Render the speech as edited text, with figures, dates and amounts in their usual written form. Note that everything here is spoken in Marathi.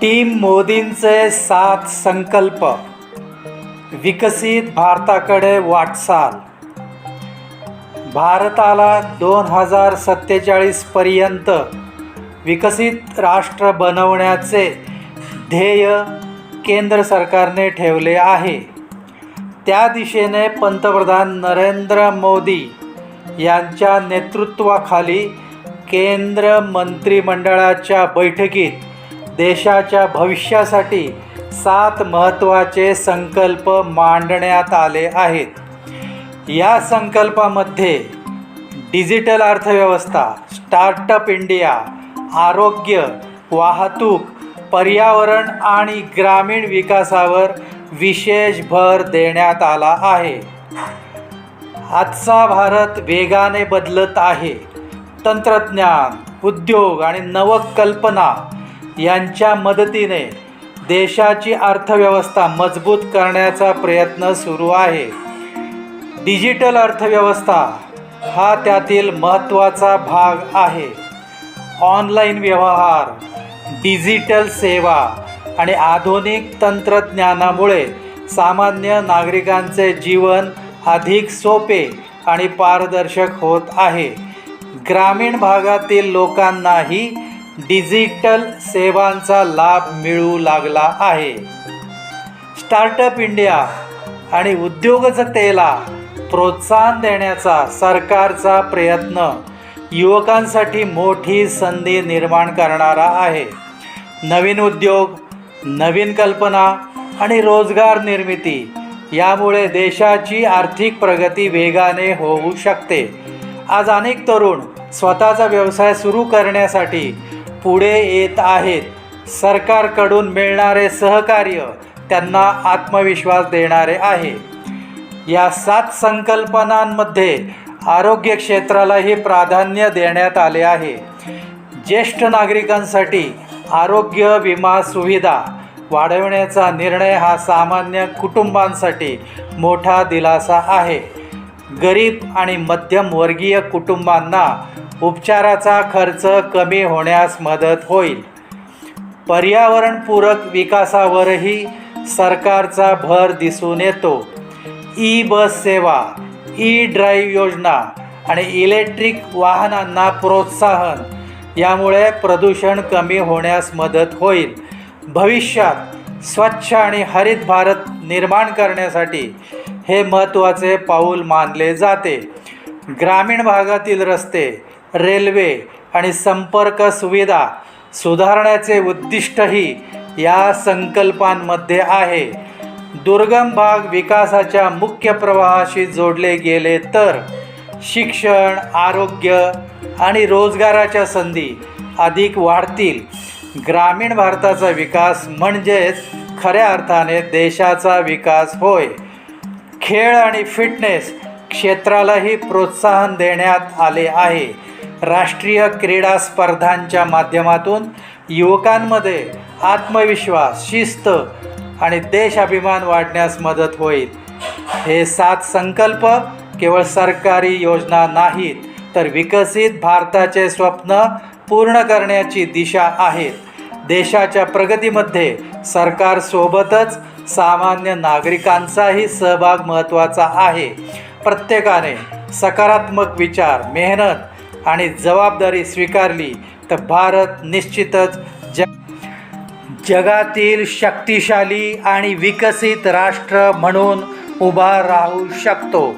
टीम मोदींचे 7 संकल्प, विकसित भारताकडे वाटचाल. भारताला 2047 पर्यंत विकसित राष्ट्र बनवण्याचे ध्येय केंद्र सरकारने ठेवले आहे. त्या दिशेने पंतप्रधान नरेंद्र मोदी यांच्या नेतृत्वाखाली केंद्र मंत्रिमंडळाच्या बैठकीत देशाच्या भविष्यासाठी 7 महत्त्वाचे संकल्प मांडण्यात आले आहेत. या संकल्पामध्ये डिजिटल अर्थव्यवस्था, स्टार्टअप इंडिया, आरोग्य, वाहतूक, पर्यावरण आणि ग्रामीण विकासावर विशेष भर देण्यात आला आहे. आजचा भारत वेगाने बदलत आहे. तंत्रज्ञान, उद्योग आणि नवकल्पना यांच्या मदतीने देशाची अर्थव्यवस्था मजबूत करण्याचा प्रयत्न सुरू आहे. डिजिटल अर्थव्यवस्था हा त्यातील महत्त्वाचा भाग आहे. ऑनलाईन व्यवहार, डिजिटल सेवा आणि आधुनिक तंत्रज्ञानामुळे सामान्य नागरिकांचे जीवन अधिक सोपे आणि पारदर्शक होत आहे. ग्रामीण भागातील लोकांनाही डिजिटल सेवांचा लाभ मिळू लागला आहे. स्टार्टअप इंडिया आणि उद्योजकतेला प्रोत्साहन देण्याचा सरकारचा प्रयत्न युवकांसाठी मोठी संधी निर्माण करणारा आहे. नवीन उद्योग, नवीन कल्पना आणि रोजगार निर्मिती यामुळे देशाची आर्थिक प्रगती वेगाने होऊ शकते. आज अनेक तरुण स्वतःचा व्यवसाय सुरू करण्यासाठी पुढे येत आहेत. सरकारकडून मिळणारे सहकार्य त्यांना आत्मविश्वास देणारे आहे. या 7 संकल्पनांमध्ये आरोग्य क्षेत्रालाही प्राधान्य देण्यात आले आहे. ज्येष्ठ नागरिकांसाठी आरोग्य विमा सुविधा वाढवण्याचा निर्णय हा सामान्य कुटुंबांसाठी मोठा दिलासा आहे. गरीब आणि मध्यमवर्गीय कुटुंबांना उपचाराचा खर्च कमी होण्यास मदत होईल. पर्यावरणपूरक विकासावरही सरकारचा भर दिसून येतो. ई बस सेवा, ई ड्राईव्ह योजना आणि इलेक्ट्रिक वाहनांना प्रोत्साहन यामुळे प्रदूषण कमी होण्यास मदत होईल. भविष्यात स्वच्छ आणि हरित भारत निर्माण करण्यासाठी हे महत्त्वाचे पाऊल मानले जाते. ग्रामीण भागातील रस्ते, रेल्वे आणि संपर्क सुविधा सुधारण्याचे उद्दिष्टही या संकल्पांमध्ये आहे. दुर्गम भाग विकासाच्या मुख्य प्रवाहाशी जोडले गेले तर शिक्षण, आरोग्य आणि रोजगाराच्या संधी अधिक वाढतील. ग्रामीण भारताचा विकास म्हणजेच खऱ्या अर्थाने देशाचा विकास होय. खेळ आणि फिटनेस क्षेत्रालाही प्रोत्साहन देण्यात आले आहे. राष्ट्रीय क्रीडा स्पर्धांच्या माध्यमातून युवकांमध्ये आत्मविश्वास, शिस्त आणि देशाभिमान वाढण्यास मदत होईल. हे 7 संकल्प केवळ सरकारी योजना नाहीत, तर विकसित भारताचे स्वप्न पूर्ण करण्याची दिशा आहेत. देशाच्या प्रगतीमध्ये सरकारसोबतच सामान्य नागरिकांचाही सहभाग महत्त्वाचा आहे. प्रत्येकाने सकारात्मक विचार, मेहनत आणि जबाबदारी स्वीकारली तर भारत निश्चितच जगातील शक्तिशाली आणि विकसित राष्ट्र म्हणून उभा राहू शकतो.